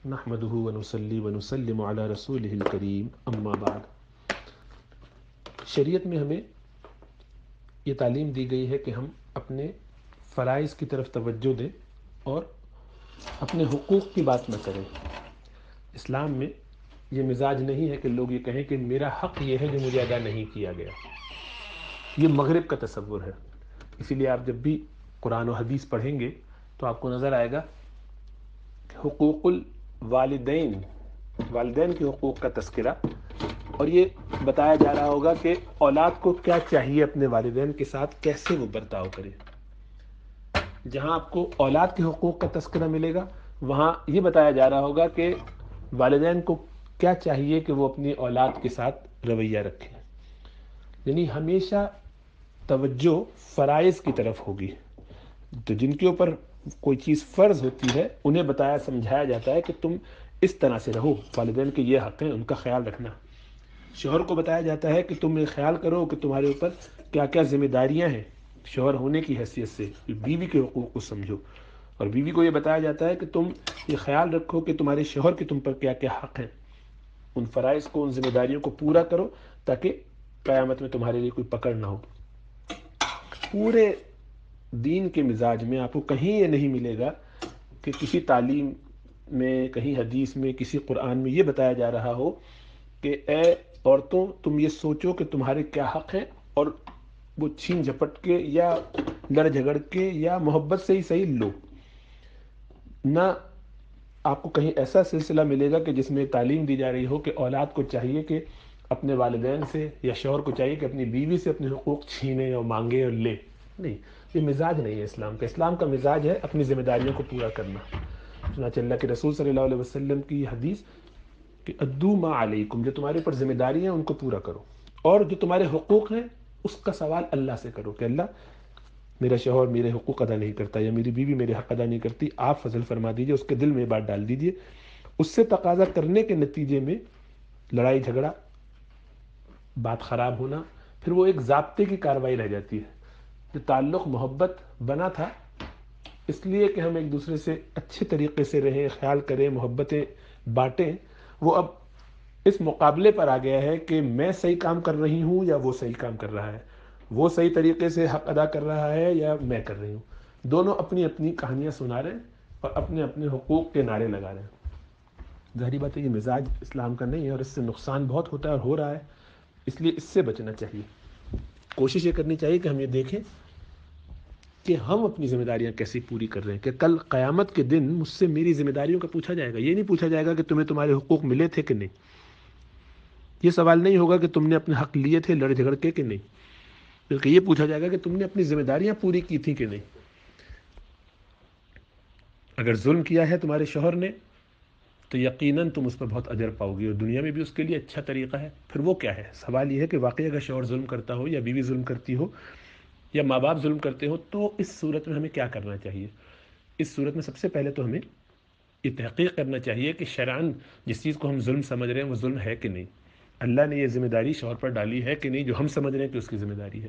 نحمده ونصلي ونسلم على رسوله الکریم اما بعد۔ شریعت میں ہمیں یہ تعلیم دی گئی ہے کہ ہم اپنے فرائض کی طرف توجہ دیں اور اپنے حقوق کی بات نہ کریں۔ اسلام میں یہ مزاج نہیں ہے کہ لوگ یہ کہیں کہ میرا حق یہ ہے جو مجھے ادا نہیں کیا گیا۔ یہ مغرب کا تصور ہے۔ اسی لیے آپ جب بھی قرآن و حدیث پڑھیں گے تو آپ کو نظر آئے گا کہ حقوق الوالدین، والدین کے حقوق کا تذکرہ، اور یہ بتایا جا رہا ہوگا کہ اولاد کو کیا چاہیے اپنے والدین کے ساتھ، کیسے وہ برتاؤ کرے۔ جہاں آپ کو اولاد کے حقوق کا تذکرہ ملے گا وہاں یہ بتایا جا رہا ہوگا کہ والدین کو کیا چاہیے کہ وہ اپنی اولاد کے ساتھ رویہ رکھیں۔ یعنی ہمیشہ توجہ فرائض کی طرف ہوگی، تو جن کے اوپر کوئی چیز فرض ہوتی ہے انہیں بتایا سمجھایا جاتا ہے کہ تم اس طرح سے رہو، والدین کے یہ حق ہیں، ان کا خیال رکھنا۔ شوہر کو بتایا جاتا ہے کہ تم یہ خیال کرو کہ تمہارے اوپر کیا کیا ذمہ داریاں ہیں شوہر ہونے کی حیثیت سے، بیوی کے حقوق کو سمجھو، اور بیوی کو یہ بتایا جاتا ہے کہ تم یہ خیال رکھو کہ تمہارے شوہر کے تم پر کیا کیا حق ہیں۔ ان فرائض کو، ان ذمہ داریوں کو پورا کرو تاکہ قیامت میں تمہارے لیے کوئی پکڑ نہ ہو۔ پورے دین کے مزاج میں آپ کو کہیں یہ نہیں ملے گا کہ کسی تعلیم میں، کہیں حدیث میں، کسی قرآن میں یہ بتایا جا رہا ہو کہ اے عورتوں تم یہ سوچو کہ تمہارے کیا حق ہیں اور وہ چھین جھپٹ کے یا لڑ جھگڑ کے یا محبت سے ہی صحیح لو۔ نہ آپ کو کہیں ایسا سلسلہ ملے گا کہ جس میں تعلیم دی جا رہی ہو کہ اولاد کو چاہیے کہ اپنے والدین سے یا شوہر کو چاہیے کہ اپنی بیوی سے اپنے حقوق چھینے اور مانگے اور لے۔ نہیں، یہ مزاج نہیں ہے اسلام کا۔ اسلام کا مزاج ہے اپنی ذمہ داریوں کو پورا کرنا۔ چنانچہ اللہ کے رسول صلی اللہ علیہ وسلم کی حدیث کہ ادو ما علیکم، جو تمہارے اوپر ذمہ داری ہیں ان کو پورا کرو، اور جو تمہارے حقوق ہیں اس کا سوال اللہ سے کرو کہ اللہ میرا شوہر میرے حقوق ادا نہیں کرتا یا میری بیوی میرے حق ادا نہیں کرتی، آپ فضل فرما دیجئے، اس کے دل میں یہ بات ڈال دیجئے۔ اس سے تقاضا کرنے کے نتیجے میں لڑائی جھگڑا، بات خراب ہونا، پھر وہ ایک ضابطے کی کارروائی رہ جاتی ہے۔ جو تعلق محبت بنا تھا اس لیے کہ ہم ایک دوسرے سے اچھے طریقے سے رہیں، خیال کریں، محبتیں بانٹیں، وہ اب اس مقابلے پر آ گیا ہے کہ میں صحیح کام کر رہی ہوں یا وہ صحیح کام کر رہا ہے، وہ صحیح طریقے سے حق ادا کر رہا ہے یا میں کر رہی ہوں۔ دونوں اپنی اپنی کہانیاں سنا رہے ہیں اور اپنے اپنے حقوق کے نعرے لگا رہے ہیں۔ ظاہری بات ہے یہ مزاج اسلام کا نہیں ہے اور اس سے نقصان بہت ہوتا ہے اور ہو رہا ہے، اس لیے اس سے بچنا چاہیے۔ کوشش یہ کرنی چاہیے کہ ہم یہ دیکھیں کہ ہم اپنی ذمہ داریاں کیسے پوری کر رہے ہیں، کہ کل قیامت کے دن مجھ سے میری ذمہ داریوں کا پوچھا جائے گا۔ یہ نہیں پوچھا جائے گا کہ تمہیں تمہارے حقوق ملے تھے کہ نہیں، یہ سوال نہیں ہوگا کہ تم نے اپنے حق لیے تھے لڑ جھگڑ کے کہ نہیں، بلکہ یہ پوچھا جائے گا کہ تم نے اپنی ذمہ داریاں پوری کی تھیں کہ نہیں۔ اگر ظلم کیا ہے تمہارے شوہر نے تو یقیناً تم اس پر بہت اجر پاؤ گی اور دنیا میں بھی اس کے لیے اچھا طریقہ ہے۔ پھر وہ کیا ہے؟ سوال یہ ہے کہ واقعی اگر شوہر ظلم کرتا ہو یا بیوی ظلم کرتی ہو یا ماں باپ ظلم کرتے ہو تو اس صورت میں ہمیں کیا کرنا چاہیے؟ اس صورت میں سب سے پہلے تو ہمیں یہ تحقیق کرنا چاہیے کہ شرعاً جس چیز کو ہم ظلم سمجھ رہے ہیں وہ ظلم ہے کہ نہیں، اللہ نے یہ ذمہ داری شوہر پر ڈالی ہے کہ نہیں جو ہم سمجھ رہے ہیں کہ اس کی ذمہ داری ہے۔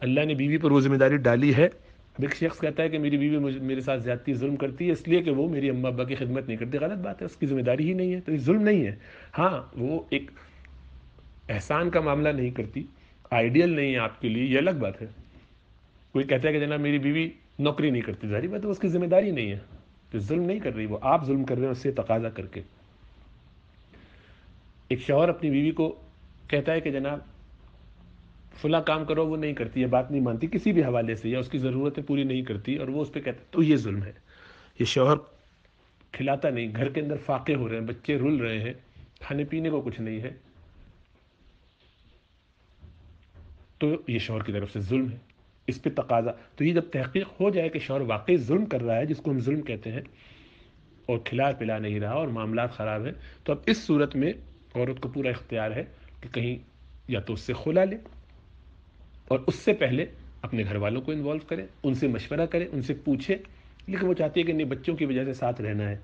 اللہ نے بیوی پر وہ ذمہ داری ڈالی ہے۔ اب ایک شخص کہتا ہے کہ میری بیوی میرے ساتھ زیادتی ظلم کرتی ہے اس لیے کہ وہ میری اماں ابا کی خدمت نہیں کرتی، غلط بات ہے، اس کی ذمہ داری ہی نہیں ہے، تو یہ ظلم نہیں ہے۔ ہاں وہ ایک احسان کا معاملہ نہیں کرتی، آئیڈیل نہیں ہے آپ کے لیے، یہ الگ بات ہے۔ کوئی کہتا ہے کہ جناب میری بیوی نوکری نہیں کرتی، ظاہری بات ہے اس کی ذمہ داری نہیں ہے، تو ظلم نہیں کر رہی وہ، آپ ظلم کر رہے ہیں اس سے تقاضا کر کے۔ ایک شوہر اپنی بیوی کو کہتا ہے کہ جناب فلاں کام کرو، وہ نہیں کرتی ہے، بات نہیں مانتی کسی بھی حوالے سے، یا اس کی ضرورتیں پوری نہیں کرتی اور وہ اس پہ کہتا ہے، تو یہ ظلم ہے۔ یہ شوہر کھلاتا نہیں، گھر کے اندر فاقے ہو رہے ہیں، بچے رل رہے ہیں، کھانے پینے کو کچھ نہیں ہے، تو یہ شوہر کی طرف سے ظلم ہے، اس پہ تقاضا۔ تو یہ جب تحقیق ہو جائے کہ شوہر واقعی ظلم کر رہا ہے، جس کو ہم ظلم کہتے ہیں، اور کھلا پلا نہیں رہا اور معاملات خراب ہیں، تو اب اس صورت میں عورت کو پورا اختیار ہے کہ کہیں یا تو اس سے خلا لے، اور اس سے پہلے اپنے گھر والوں کو انوالو کرے، ان سے مشورہ کرے، ان سے پوچھے، لیکن وہ چاہتی ہے کہ نہیں بچوں کی وجہ سے ساتھ رہنا ہے،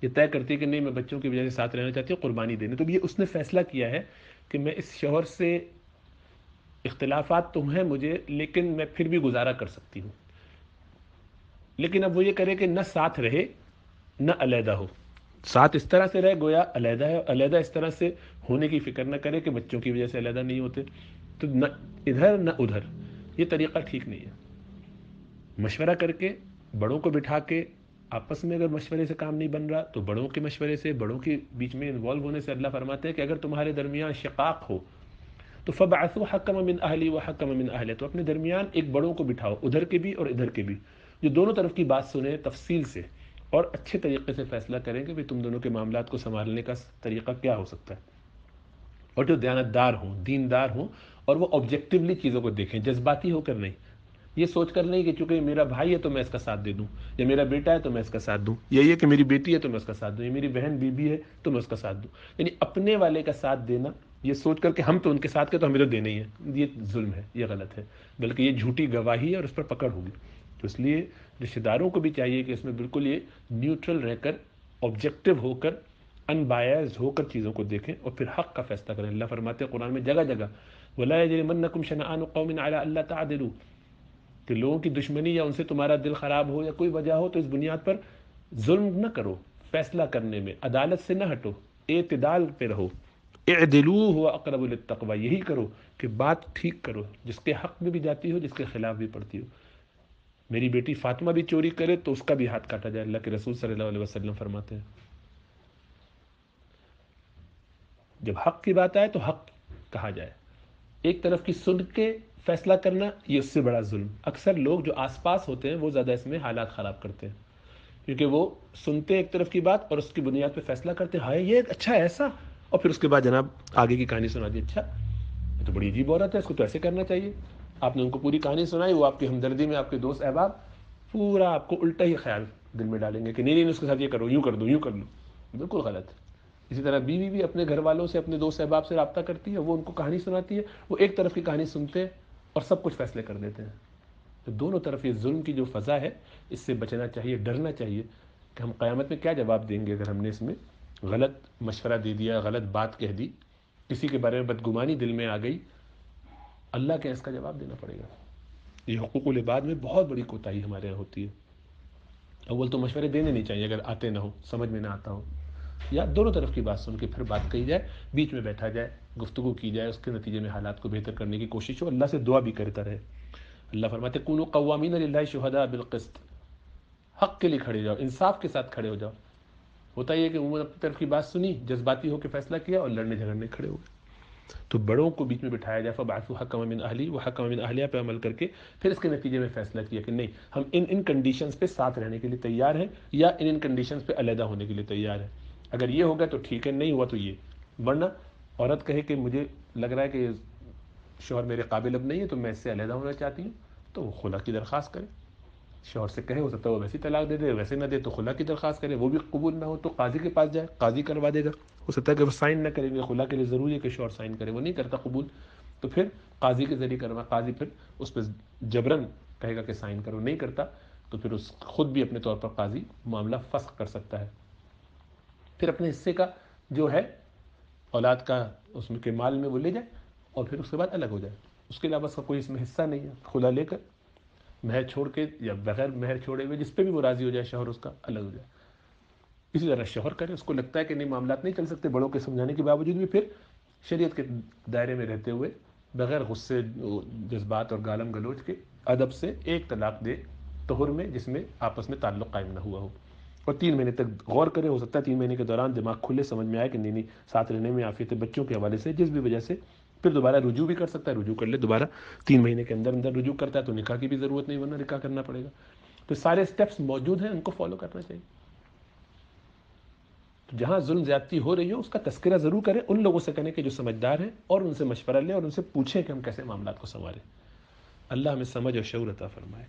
یہ طے کرتی ہے کہ نہیں میں بچوں کی وجہ سے ساتھ رہنا چاہتی ہوں، قربانی دینے، تو یہ اس نے فیصلہ کیا ہے کہ میں اس شوہر سے اختلافات تو ہیں مجھے لیکن میں پھر بھی گزارا کر سکتی ہوں، لیکن اب وہ یہ کرے کہ نہ ساتھ رہے نہ علیحدہ ہو، ساتھ اس طرح سے رہے گویا علیحدہ ہے، علیحدہ اس طرح سے ہونے کی فکر نہ کرے کہ بچوں کی وجہ سے علیحدہ نہیں ہوتے. تو نہ ادھر نہ ادھر، یہ طریقہ ٹھیک نہیں ہے. مشورہ کر کے، بڑوں کو بٹھا کے، آپس میں اگر مشورے سے کام نہیں بن رہا تو بڑوں کے مشورے سے، بڑوں کے بیچ میں انوالو ہونے سے. اللہ فرماتے ہیں کہ اگر تمہارے درمیان شقاق ہو تو فبعثوا حکما من اہلی و حکما من اہلیہ، تو اپنے درمیان ایک بڑوں کو بٹھاؤ، ادھر کے بھی اور ادھر کے بھی، جو دونوں طرف کی بات سنیں تفصیل سے اور اچھے طریقے سے فیصلہ کریں کہ تم دونوں کے معاملات کو سنبھالنے کا طریقہ کیا ہو سکتا ہے. اور جو دیانتدار ہوں، دیندار ہوں، اور وہ آبجیکٹیولی چیزوں کو دیکھیں، جذباتی ہو کر نہیں. یہ سوچ کر نہیں کہ چونکہ یہ میرا بھائی ہے تو میں اس کا ساتھ دے دوں، یا میرا بیٹا ہے تو میں اس کا ساتھ دوں، یا یہ کہ میری بیٹی ہے تو میں اس کا ساتھ دوں، یا میری بہن بیوی ہے تو میں اس کا ساتھ دوں. یعنی اپنے والے کا ساتھ دینا یہ سوچ کر کہ ہم تو ان کے ساتھ کے تو ہمیں تو دینا ہی ہے، یہ ظلم ہے، یہ غلط ہے، بلکہ یہ جھوٹی گواہی ہے اور اس پر پکڑ ہوگی. تو اس لیے رشتہ داروں کو بھی چاہیے کہ اس میں بالکل یہ نیوٹرل رہ کر، آبجیکٹو ہو کر، ان بایزڈ ہو کر چیزوں کو دیکھیں اور پھر حق کا فیصلہ کریں. اللہ فرماتے ہیں قرآن میں جگہ جگہ وَلَا يَجْرِمَنَّكُمْ شَنَآنُ قَوْمٍ عَلَىٰ أَلَّا تَعْدِلُوا، کہ لوگوں کی دشمنی یا ان سے تمہارا دل خراب ہو یا کوئی وجہ ہو تو اس بنیاد پر ظلم نہ کرو. فیصلہ کرنے میں عدالت سے نہ ہٹو، اعتدال پہ رہو. اعدلوا هو اقرب للتقوی، یہی کرو کہ بات ٹھیک کرو، جس کے حق میں بھی جاتی ہو، جس کے خلاف بھی پڑتی ہو. میری بیٹی فاطمہ بھی چوری کرے تو اس کا بھی ہاتھ کاٹا جائے، اللہ کے رسول صلی اللہ علیہ وسلم فرماتے ہیں. جب حق کی بات آئے تو حق کہا جائے. ایک طرف کی سن کے فیصلہ کرنا یہ اس سے بڑا ظلم. اکثر لوگ جو آس پاس ہوتے ہیں وہ زیادہ اس میں حالات خراب کرتے ہیں، کیونکہ وہ سنتے ایک طرف کی بات اور اس کی بنیاد پہ فیصلہ کرتے ہیں، ہائے یہ اچھا ایسا، اور پھر اس کے بعد جناب آگے کی کہانی سنا دی. اچھا یہ تو بڑی عجیب عورت ہے، اس کو تو ایسے کرنا چاہیے. آپ نے ان کو پوری کہانی سنائی، وہ آپ کی ہمدردی میں آپ کے دوست احباب پورا آپ کو الٹا ہی خیال دل میں ڈالیں گے کہ نہیں اس کے ساتھ یہ کرو، یوں کر دو، یوں کر لو. بالکل غلط. اسی طرح بیوی بھی اپنے گھر والوں سے، اپنے دوست احباب سے رابطہ کرتی ہے، وہ ان کو کہانی سناتی ہے، وہ ایک طرف کی کہانی سنتے ہیں اور سب کچھ فیصلے کر دیتے ہیں. تو دونوں طرف یہ ظلم کی جو فضا ہے اس سے بچنا چاہیے، ڈرنا چاہیے کہ ہم قیامت میں کیا جواب دیں گے اگر ہم نے اس میں غلط مشورہ دے دیا، غلط بات کہہ دی، کسی کے بارے میں بدگمانی دل میں آ گئی. اللہ کے اس کا جواب دینا پڑے گا. یہ حقوق العباد میں بہت بڑی کوتاہی ہمارے یہاں ہوتی ہے. اول تو مشورے دینے نہیں چاہیے اگر آتے نہ ہو، سمجھ میں نہ آتا ہو، یا دونوں طرف کی بات سن کے پھر بات کہی جائے، بیچ میں بیٹھا جائے، گفتگو کی جائے، اس کے نتیجے میں حالات کو بہتر کرنے کی کوشش ہو، اللہ سے دعا بھی کرتا رہے. اللہ فرماتے کونوا قوامین للہ شہداء بالقسط، حق کے لیے کھڑے جاؤ، انصاف کے ساتھ کھڑے ہو جاؤ. ہوتا یہ کہ عموماً اپنی طرف کی بات سنی، جذباتی ہو کے فیصلہ کیا اور لڑنے جھگڑنے کھڑے ہو گئے. تو بڑوں کو بیچ میں بٹھایا جائے، فبعثوا حکما من اہلی و حکما من اہلیہ پہ عمل کر کے پھر اس کے نتیجے میں فیصلہ کیا کہ نہیں ہم ان کنڈیشنز پہ ساتھ رہنے کے لیے تیار ہیں یا ان کنڈیشنز پہ علیحدہ ہونے کے لیے تیار ہیں. اگر یہ ہوگا تو ٹھیک ہے، نہیں ہوا تو یہ. ورنہ عورت کہے کہ مجھے لگ رہا ہے کہ شوہر میرے قابل اب نہیں ہے تو میں اس سے علیحدہ ہونا چاہتی ہوں، تو وہ خلا کی درخواست کرے. شوہر سے کہے، ہو سکتا ہے وہ ویسی طلاق دے دے، ویسے نہ دے تو خلا کی درخواست کرے. وہ بھی قبول نہ ہو تو قاضی کے پاس جائے، قاضی کروا دے گا. ہو سکتا ہے کہ وہ سائن نہ کریں گے، خلا کے لیے ضروری ہے کہ شوہر سائن کرے، وہ نہیں کرتا قبول، تو پھر قاضی کے ذریعے کروا. قاضی پھر اس پہ جبرن کہے گا کہ سائن کرو، نہیں کرتا تو پھر اس خود بھی اپنے طور پر قاضی معاملہ فسخ کر سکتا ہے. پھر اپنے حصے کا جو ہے اولاد کا اس میں کے مال میں وہ لے جائے اور پھر اس کے بعد الگ ہو جائے. اس کے علاوہ اس کا کوئی اس میں حصہ نہیں ہے. خلا لے کر مہر چھوڑ کے یا بغیر مہر چھوڑے ہوئے جس پہ بھی وہ راضی ہو جائے شوہر اس کا، الگ ہو جائے. اسی طرح شوہر کرے، اس کو لگتا ہے کہ نہیں معاملات نہیں چل سکتے، بڑوں کے سمجھانے کے باوجود بھی پھر شریعت کے دائرے میں رہتے ہوئے بغیر غصے، جذبات اور گالم گلوچ کے ادب سے ایک طلاق دے طہر میں، جس میں آپس میں تعلق قائم نہ ہوا ہو، اور 3 مہینے تک غور کرے. ہو سکتا ہے 3 مہینے کے دوران دماغ کھلے، سمجھ میں آئے کہ نہیں ساتھ رہنے میں عافیت ہے بچوں کے حوالے سے، جس بھی وجہ سے پھر دوبارہ رجوع بھی کر سکتا ہے، رجوع کر لے دوبارہ. 3 مہینے کے اندر اندر رجوع کرتا ہے تو نکاح کی بھی ضرورت نہیں، ورنہ نکاح کرنا پڑے گا. تو سارے سٹیپس موجود ہیں، ان کو فالو کرنا چاہیے. تو جہاں ظلم زیادتی ہو رہی ہو اس کا تذکرہ ضرور کریں، ان لوگوں سے کریں کہ جو سمجھدار ہیں، اور ان سے مشورہ لیں اور ان سے پوچھیں کہ ہم کیسے معاملات کو سنواریں. اللہ ہمیں سمجھ اور شعور عطا فرمائے.